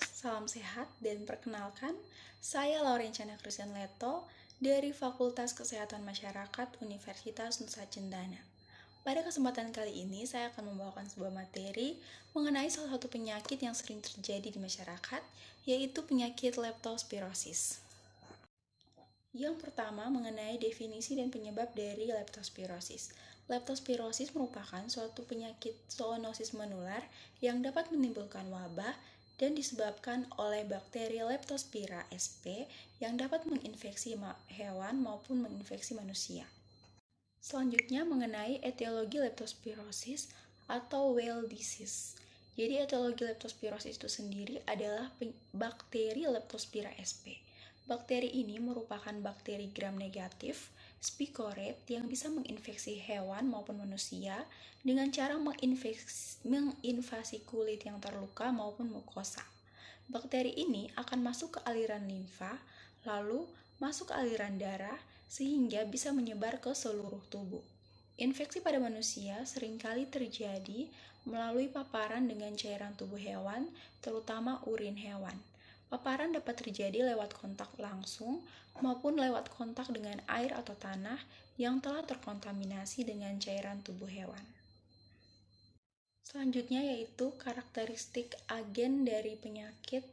salam sehat dan perkenalkan, saya Laurencana Christian Leto dari Fakultas Kesehatan Masyarakat Universitas Nusa Cendana. Pada kesempatan kali ini, saya akan membawakan sebuah materi mengenai salah satu penyakit yang sering terjadi di masyarakat, yaitu penyakit leptospirosis. Yang pertama, mengenai definisi dan penyebab dari leptospirosis. Leptospirosis merupakan suatu penyakit zoonosis menular yang dapat menimbulkan wabah dan disebabkan oleh bakteri Leptospira sp yang dapat menginfeksi hewan maupun menginfeksi manusia. Selanjutnya mengenai etiologi leptospirosis atau whale disease. Jadi etiologi leptospirosis itu sendiri adalah bakteri Leptospira sp. Bakteri ini merupakan bakteri gram negatif, spirochete yang bisa menginfeksi hewan maupun manusia dengan cara menginvasi kulit yang terluka maupun mukosa. Bakteri ini akan masuk ke aliran limfa, lalu masuk ke aliran darah, sehingga bisa menyebar ke seluruh tubuh. Infeksi pada manusia seringkali terjadi melalui paparan dengan cairan tubuh hewan, terutama urin hewan. Paparan dapat terjadi lewat kontak langsung maupun lewat kontak dengan air atau tanah yang telah terkontaminasi dengan cairan tubuh hewan. Selanjutnya yaitu karakteristik agen dari penyakit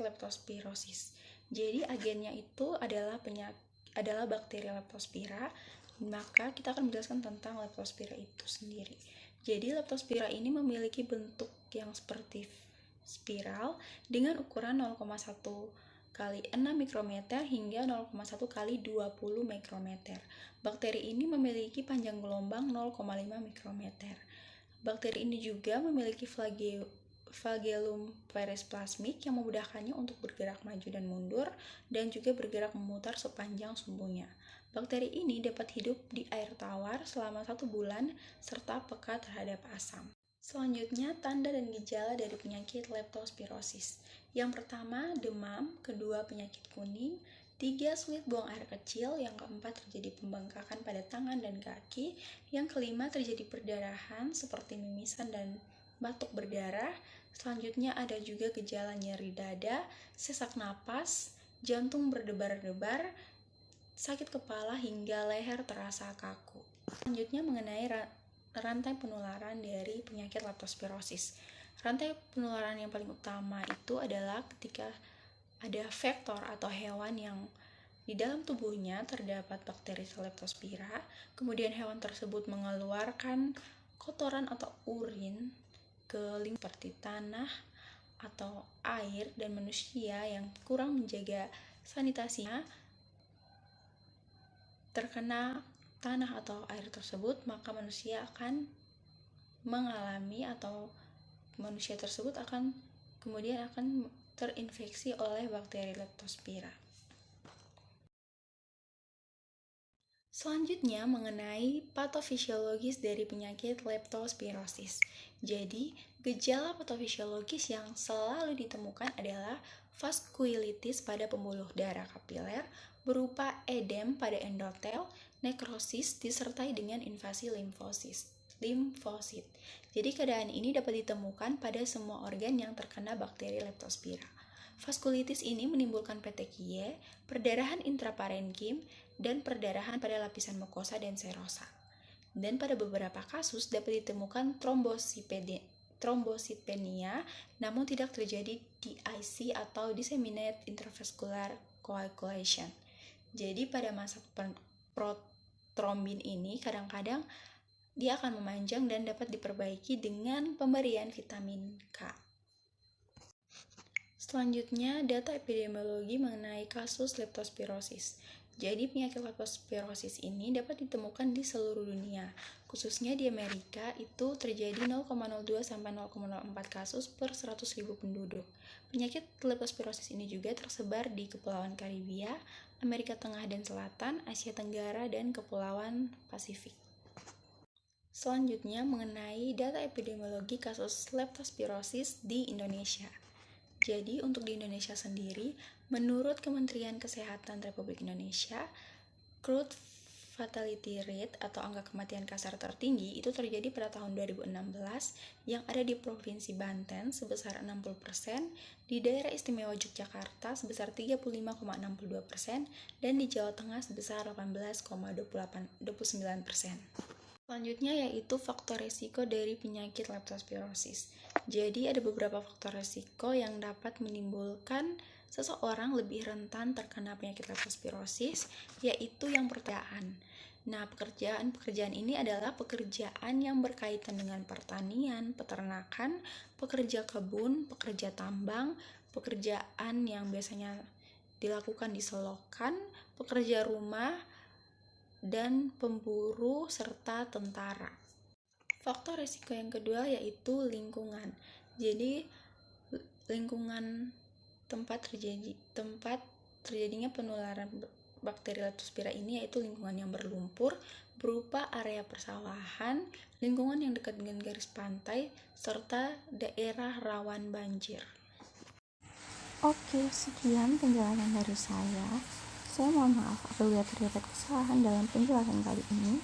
leptospirosis. Jadi agennya itu adalah bakteri Leptospira, maka kita akan menjelaskan tentang Leptospira itu sendiri. Jadi Leptospira ini memiliki bentuk yang seperti spiral dengan ukuran 0,1 kali 6 mikrometer hingga 0,1 kali 20 mikrometer. Bakteri ini memiliki panjang gelombang 0,5 mikrometer. Bakteri ini juga memiliki flagellum perisplasmik yang memudahkannya untuk bergerak maju dan mundur dan juga bergerak memutar sepanjang sumbunya. Bakteri ini dapat hidup di air tawar selama 1 bulan serta peka terhadap asam. Selanjutnya, tanda dan gejala dari penyakit leptospirosis. Yang pertama, demam, kedua penyakit kuning, 3. Sulit buang air kecil, yang keempat terjadi pembengkakan pada tangan dan kaki, yang kelima terjadi perdarahan seperti mimisan dan batuk berdarah. Selanjutnya ada juga gejala nyeri dada, sesak napas, jantung berdebar-debar, sakit kepala hingga leher terasa kaku. Selanjutnya mengenai rantai penularan dari penyakit leptospirosis. Rantai penularan yang paling utama itu adalah ketika ada vektor atau hewan yang di dalam tubuhnya terdapat bakteri Leptospira, kemudian hewan tersebut mengeluarkan kotoran atau urin ke lingkungan seperti tanah atau air, dan manusia yang kurang menjaga sanitasinya terkena tanah atau air tersebut, maka manusia akan mengalami atau manusia tersebut akan terinfeksi oleh bakteri Leptospira. Selanjutnya mengenai patofisiologis dari penyakit leptospirosis. Jadi, gejala patofisiologis yang selalu ditemukan adalah vaskulitis pada pembuluh darah kapiler berupa edem pada endotel, nekrosis disertai dengan invasi limfosit. Jadi keadaan ini dapat ditemukan pada semua organ yang terkena bakteri Leptospira. Vaskulitis ini menimbulkan petekie, perdarahan intraparenkim, dan perdarahan pada lapisan mukosa dan serosa. Dan pada beberapa kasus dapat ditemukan trombositopenia, namun tidak terjadi DIC atau disseminated intravascular coagulation. Jadi pada masa protrombin ini kadang-kadang dia akan memanjang dan dapat diperbaiki dengan pemberian vitamin K. Selanjutnya, data epidemiologi mengenai kasus leptospirosis. Jadi, penyakit leptospirosis ini dapat ditemukan di seluruh dunia. Khususnya di Amerika, itu terjadi 0,02 sampai 0,04 kasus per 100.000 penduduk. Penyakit leptospirosis ini juga tersebar di Kepulauan Karibia, Amerika Tengah dan Selatan, Asia Tenggara, dan Kepulauan Pasifik. Selanjutnya mengenai data epidemiologi kasus leptospirosis di Indonesia. Jadi untuk di Indonesia sendiri, menurut Kementerian Kesehatan Republik Indonesia, crude fatality rate atau angka kematian kasar tertinggi itu terjadi pada tahun 2016 yang ada di Provinsi Banten sebesar 60%, di Daerah Istimewa Yogyakarta sebesar 35,62%, dan di Jawa Tengah sebesar 18,29%. Selanjutnya yaitu faktor risiko dari penyakit leptospirosis. Jadi ada beberapa faktor risiko yang dapat menimbulkan seseorang lebih rentan terkena penyakit leptospirosis, yaitu yang pertama. Nah, pekerjaan ini adalah pekerjaan yang berkaitan dengan pertanian, peternakan, pekerja kebun, pekerja tambang, pekerjaan yang biasanya dilakukan di selokan, pekerja rumah, dan pemburu serta tentara. Faktor risiko yang kedua yaitu lingkungan. Jadi lingkungan tempat terjadinya penularan bakteri Leptospira ini yaitu lingkungan yang berlumpur berupa area persawahan, lingkungan yang dekat dengan garis pantai, serta daerah rawan banjir. Oke, sekian penjelasan dari saya. Saya mohon maaf apabila terdapat kesalahan dalam penjelasan kali ini.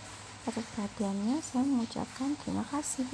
Atas perhatiannya, saya mengucapkan terima kasih.